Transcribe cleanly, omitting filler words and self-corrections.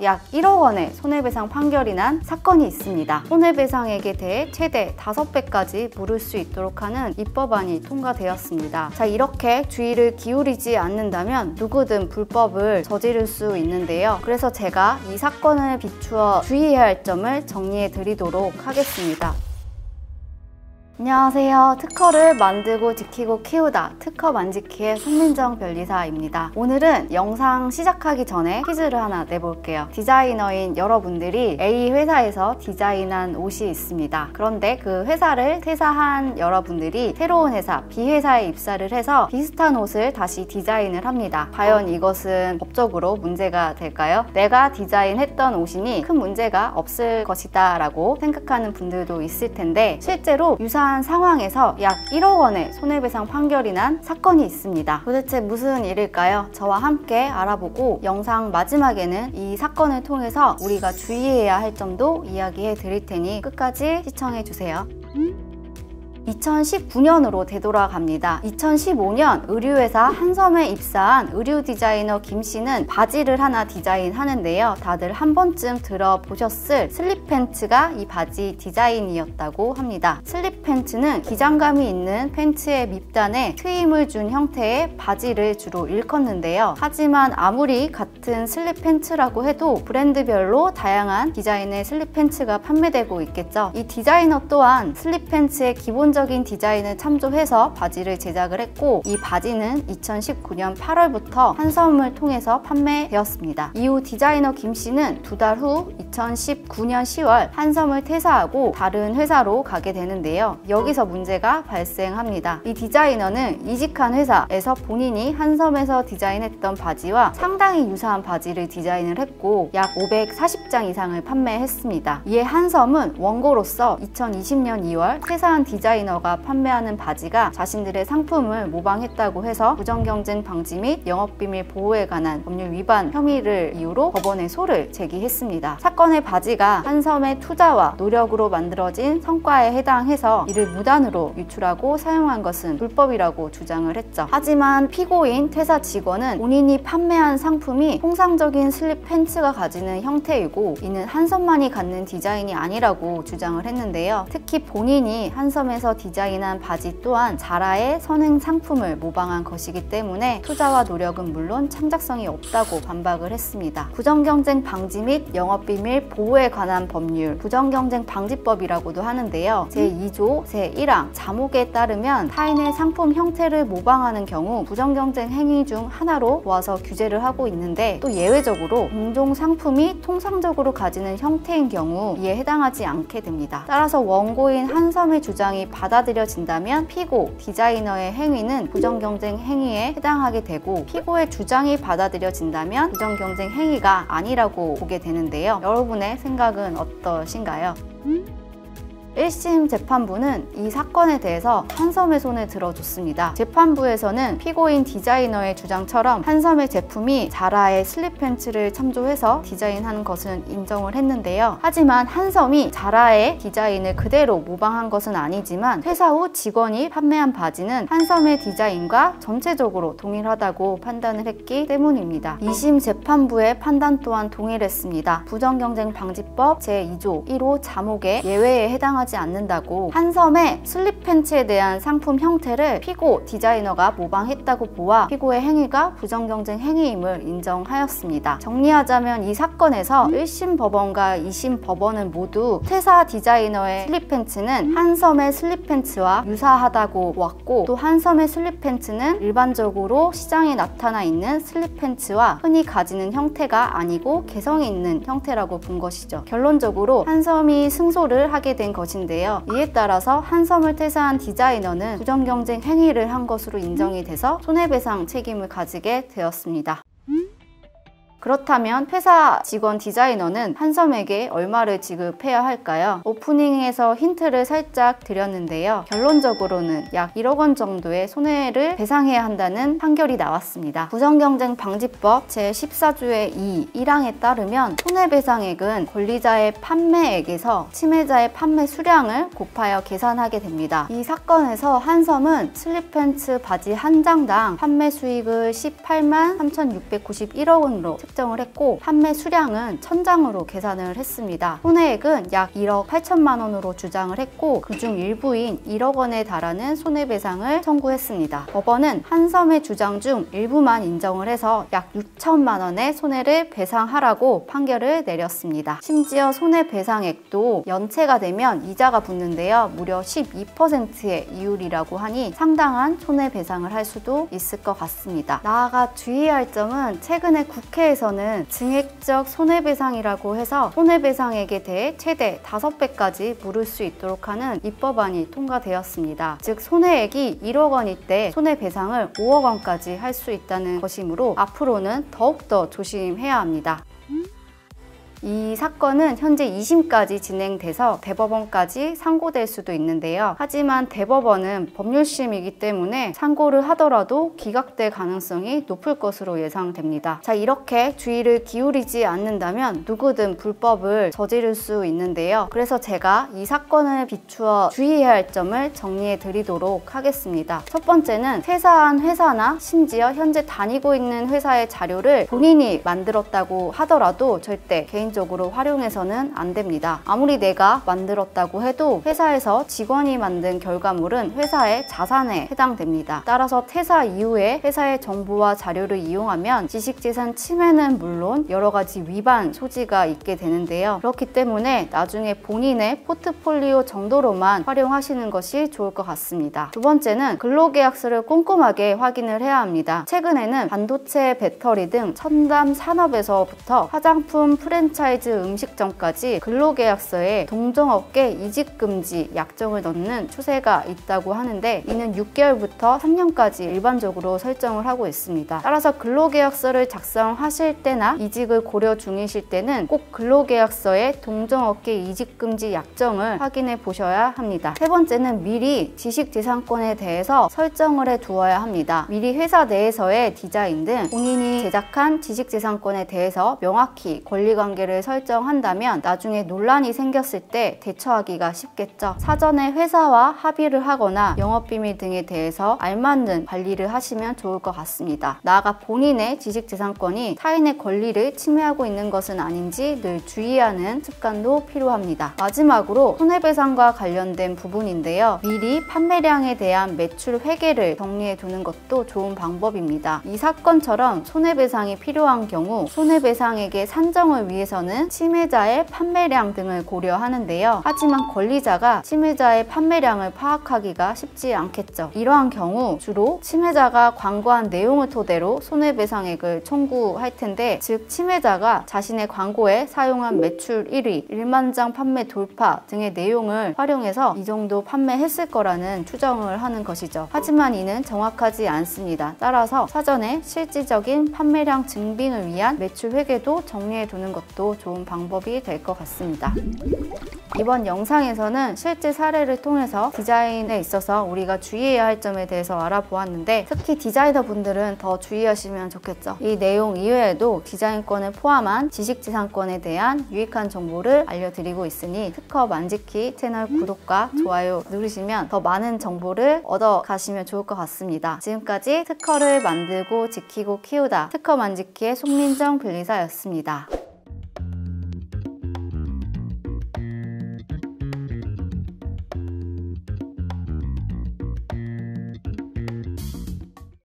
약 1억 원의 손해배상 판결이 난 사건이 있습니다. 손해배상액에 대해 최대 5배까지 물을 수 있도록 하는 입법안이 통과되었습니다. 자, 이렇게 주의를 기울이지 않는다면 누구든 불법을 저지를 수 있는데요. 그래서 제가 이 사건을 비추어 주의해야 할 점을 정리해 드리도록 하겠습니다. 안녕하세요. 특허를 만들고 지키고 키우다 특허 만지키의 손민정 변리사입니다. 오늘은 영상 시작하기 전에 퀴즈를 하나 내볼게요. 디자이너인 여러분들이 A 회사에서 디자인한 옷이 있습니다. 그런데 그 회사를 퇴사한 여러분들이 새로운 회사 B 회사에 입사를 해서 비슷한 옷을 다시 디자인을 합니다. 과연 이것은 법적으로 문제가 될까요? 내가 디자인했던 옷이니 큰 문제가 없을 것이다 라고 생각하는 분들도 있을 텐데, 실제로 유사한 상황에서 약 1억 원의 손해배상 판결이 난 사건이 있습니다. 도대체 무슨 일일까요? 저와 함께 알아보고 영상 마지막에는 이 사건을 통해서 우리가 주의해야 할 점도 이야기해 드릴 테니 끝까지 시청해 주세요. 2019년으로 되돌아갑니다. 2015년 의류회사 한섬에 입사한 의류 디자이너 김 씨는 바지를 하나 디자인하는데요. 다들 한 번쯤 들어보셨을 슬립 팬츠가 이 바지 디자인이었다고 합니다. 슬립 팬츠는 기장감이 있는 팬츠의 밑단에 트임을 준 형태의 바지를 주로 일컫는데요. 하지만 아무리 같은 슬립 팬츠라고 해도 브랜드별로 다양한 디자인의 슬립 팬츠가 판매되고 있겠죠. 이 디자이너 또한 슬립 팬츠의 기본적인 디자인을 참조해서 바지를 제작을 했고, 이 바지는 2019년 8월부터 한섬을 통해서 판매되었습니다. 이후 디자이너 김 씨는 2달 후 2019년 10월 한섬을 퇴사하고 다른 회사로 가게 되는데요. 여기서 문제가 발생합니다. 이 디자이너는 이직한 회사에서 본인이 한섬에서 디자인했던 바지와 상당히 유사한 바지를 디자인을 했고 약 540장 이상을 판매했습니다. 이에 한섬은 원고로서 2020년 2월 퇴사한 디자이너가 판매하는 바지가 자신들의 상품을 모방했다고 해서 부정경쟁 방지 및 영업비밀 보호에 관한 법률 위반 혐의를 이유로 법원에 소를 제기했습니다. 사건의 바지가 한섬의 투자와 노력으로 만들어진 성과에 해당해서 이를 무단으로 유출하고 사용한 것은 불법이라고 주장을 했죠. 하지만 피고인 퇴사 직원은 본인이 판매한 상품이 통상적인 슬립 팬츠가 가지는 형태이고 이는 한섬만이 갖는 디자인이 아니라고 주장을 했는데요. 특히 본인이 한섬에서 디자인한 바지 또한 자라의 선행 상품을 모방한 것이기 때문에 투자와 노력은 물론 창작성이 없다고 반박을 했습니다. 부정경쟁 방지 및 영업비밀 보호에 관한 법률, 부정경쟁방지법이라고도 하는데요. 제2조 제1항 자목에 따르면 타인의 상품 형태를 모방하는 경우 부정경쟁 행위 중 하나로 보아서 규제를 하고 있는데, 또 예외적으로 공동 상품이 통상적으로 가지는 형태인 경우 이에 해당하지 않게 됩니다. 따라서 원고인 한섬의 주장이 받아들여진다면 피고 디자이너의 행위는 부정경쟁 행위에 해당하게 되고, 피고의 주장이 받아들여진다면 부정경쟁 행위가 아니라고 보게 되는데요. 여러분의 생각은 어떠신가요? 1심 재판부는 이 사건에 대해서 한섬의 손을 들어줬습니다. 재판부에서는 피고인 디자이너의 주장처럼 한섬의 제품이 자라의 슬립 팬츠를 참조해서 디자인한 것은 인정을 했는데요. 하지만 한섬이 자라의 디자인을 그대로 모방한 것은 아니지만 퇴사 후 직원이 판매한 바지는 한섬의 디자인과 전체적으로 동일하다고 판단을 했기 때문입니다. 2심 재판부의 판단 또한 동일했습니다. 부정경쟁방지법 제2조 1호 자목의 예외에 해당하지 않는다고, 한섬의 슬립 팬츠에 대한 상품 형태를 피고 디자이너가 모방했다고 보아 피고의 행위가 부정경쟁 행위임을 인정하였습니다. 정리하자면 이 사건에서 1심 법원과 2심 법원은 모두 퇴사 디자이너의 슬립 팬츠는 한섬의 슬립 팬츠와 유사하다고 보았고, 또 한섬의 슬립 팬츠는 일반적으로 시장에 나타나 있는 슬립 팬츠와 흔히 가지는 형태가 아니고 개성이 있는 형태라고 본 것이죠. 결론적으로 한섬이 승소를 하게 된 것인데요. 이에 따라서 한섬을 퇴사한 디자이너는 부정경쟁 행위를 한 것으로 인정이 돼서 손해배상 책임을 가지게 되었습니다. 그렇다면 회사 직원 디자이너는 한섬에게 얼마를 지급해야 할까요? 오프닝에서 힌트를 살짝 드렸는데요. 결론적으로는 약 1억 원 정도의 손해를 배상해야 한다는 판결이 나왔습니다. 부정경쟁방지법 제14조의 2, 1항에 따르면 손해배상액은 권리자의 판매액에서 침해자의 판매 수량을 곱하여 계산하게 됩니다. 이 사건에서 한섬은 슬립 팬츠 바지 한 장당 판매 수익을 18만 3,691억 원으로 책정을 했고 판매 수량은 1000장으로 계산을 했습니다. 손해액은 약 1억 8천만 원으로 주장을 했고 그중 일부인 1억 원에 달하는 손해배상을 청구했습니다. 법원은 한섬의 주장 중 일부만 인정을 해서 약 6천만 원의 손해를 배상하라고 판결을 내렸습니다. 심지어 손해배상액도 연체가 되면 이자가 붙는데요. 무려 12%의 이율이라고 하니 상당한 손해배상을 할 수도 있을 것 같습니다. 나아가 주의할 점은 최근에 국회에서는 증액적 손해배상이라고 해서 손해배상액에 대해 최대 5배까지 물을 수 있도록 하는 입법안이 통과되었습니다. 즉 손해액이 1억 원일 때 손해배상을 5억 원까지 할 수 있다는 것이므로 앞으로는 더욱더 조심해야 합니다. 이 사건은 현재 2심까지 진행돼서 대법원까지 상고될 수도 있는데요. 하지만 대법원은 법률심이기 때문에 상고를 하더라도 기각될 가능성이 높을 것으로 예상됩니다. 자, 이렇게 주의를 기울이지 않는다면 누구든 불법을 저지를 수 있는데요. 그래서 제가 이 사건을 비추어 주의해야 할 점을 정리해 드리도록 하겠습니다. 첫 번째는 퇴사한 회사나 심지어 현재 다니고 있는 회사의 자료를 본인이 만들었다고 하더라도 절대 개인적으로 활용해서는 안 됩니다. 아무리 내가 만들었다고 해도 회사에서 직원이 만든 결과물은 회사의 자산에 해당됩니다. 따라서 퇴사 이후에 회사의 정보와 자료를 이용하면 지식재산 침해는 물론 여러 가지 위반 소지가 있게 되는데요. 그렇기 때문에 나중에 본인의 포트폴리오 정도로만 활용하시는 것이 좋을 것 같습니다. 두 번째는 근로계약서를 꼼꼼하게 확인을 해야 합니다. 최근에는 반도체, 배터리 등 첨단 산업에서부터 화장품, 프랜차이즈 음식점까지 근로계약서에 동종업계 이직금지 약정을 넣는 추세가 있다고 하는데 이는 6개월부터 3년까지 일반적으로 설정을 하고 있습니다. 따라서 근로계약서를 작성하실 때나 이직을 고려 중이실 때는 꼭 근로계약서에 동종업계 이직금지 약정을 확인해 보셔야 합니다. 세 번째는 미리 지식재산권에 대해서 설정을 해 두어야 합니다. 미리 회사 내에서의 디자인 등 본인이 제작한 지식재산권에 대해서 명확히 권리관계를 설정한다면 나중에 논란이 생겼을 때 대처하기가 쉽겠죠. 사전에 회사와 합의를 하거나 영업비밀 등에 대해서 알맞는 관리를 하시면 좋을 것 같습니다. 나아가 본인의 지식재산권이 타인의 권리를 침해하고 있는 것은 아닌지 늘 주의하는 습관도 필요합니다. 마지막으로 손해배상과 관련된 부분인데요. 미리 판매량에 대한 매출 회계를 정리해 두는 것도 좋은 방법입니다. 이 사건처럼 손해배상이 필요한 경우 손해배상액의 산정을 위해서는 침해자의 판매량 등을 고려하는데요. 하지만 권리자가 침해자의 판매량을 파악하기가 쉽지 않겠죠. 이러한 경우 주로 침해자가 광고한 내용을 토대로 손해배상액을 청구할 텐데 즉 침해자가 자신의 광고에 사용한 매출 1위, 1만 장 판매 돌파 등의 내용을 활용해서 이 정도 판매했을 거라는 추정을 하는 것이죠. 하지만 이는 정확하지 않습니다. 따라서 사전에 실질적인 판매량 증빙을 위한 매출 회계도 정리해 두는 것도 좋은 방법이 될 것 같습니다. 이번 영상에서는 실제 사례를 통해서 디자인에 있어서 우리가 주의해야 할 점에 대해서 알아보았는데 특히 디자이너 분들은 더 주의하시면 좋겠죠. 이 내용 이외에도 디자인권을 포함한 지식재산권에 대한 유익한 정보를 알려드리고 있으니 특허 만지키 채널 구독과 좋아요 누르시면 더 많은 정보를 얻어 가시면 좋을 것 같습니다. 지금까지 특허를 만들고 지키고 키우다 특허 만지키의 송민정 변리사였습니다.